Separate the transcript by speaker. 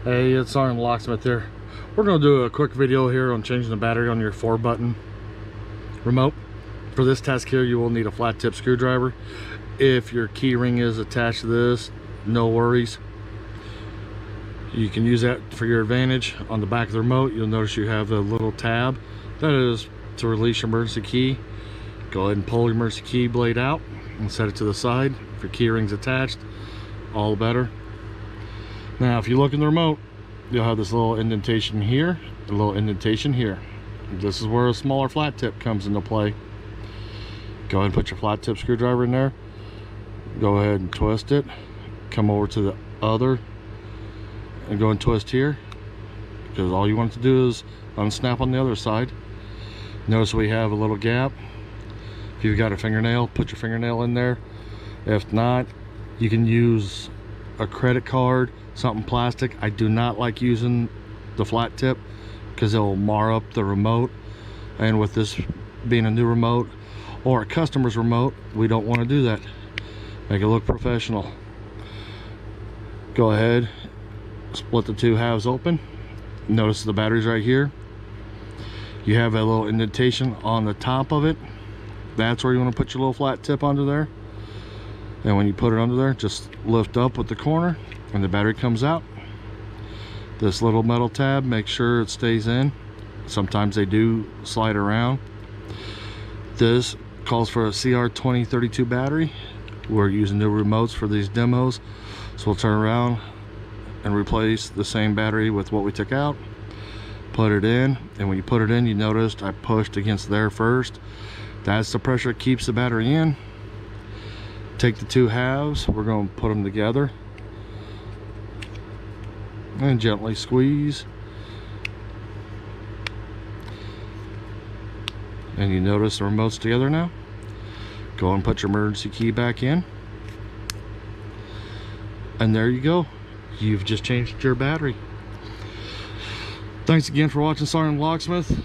Speaker 1: Hey, it's Locksmith here. We're going to do a quick video here on changing the battery on your 4-button remote. For this task here, you will need a flat tip screwdriver. If your key ring is attached to this, no worries. You can use that for your advantage. On the back of the remote, you'll notice you have a little tab. That is to release your emergency key. Go ahead and pull your emergency key blade out and set it to the side. If your key ring's attached, all the better. Now, if you look in the remote, you'll have this little indentation here, a little indentation here. This is where a smaller flat tip comes into play. Go ahead and put your flat tip screwdriver in there. Go ahead and twist it. Come over to the other and go and twist here, because all you want to do is unsnap on the other side. Notice we have a little gap. If you've got a fingernail, put your fingernail in there. If not, you can use a credit card, something plastic. I do not like using the flat tip because it will mar up the remote, and with this being a new remote or a customer's remote, we don't want to do that. Make it look professional. Go ahead, split the two halves open. Notice the battery's right here. You have a little indentation on the top of it. That's where you want to put your little flat tip under there. And when you put it under there, just lift up with the corner and the battery comes out. This little metal tab, make sure it stays in. Sometimes they do slide around. This calls for a CR2032 battery. We're using new remotes for these demos, so we'll turn around and replace the same battery with what we took out. Put it in, and when you put it in, you noticed I pushed against there first. That's the pressure that keeps the battery in. Take the two halves, we're going to put them together and gently squeeze. And you notice the remote's together now. Go and put your emergency key back in. And there you go. You've just changed your battery. Thanks again for watching SgtLocksmith.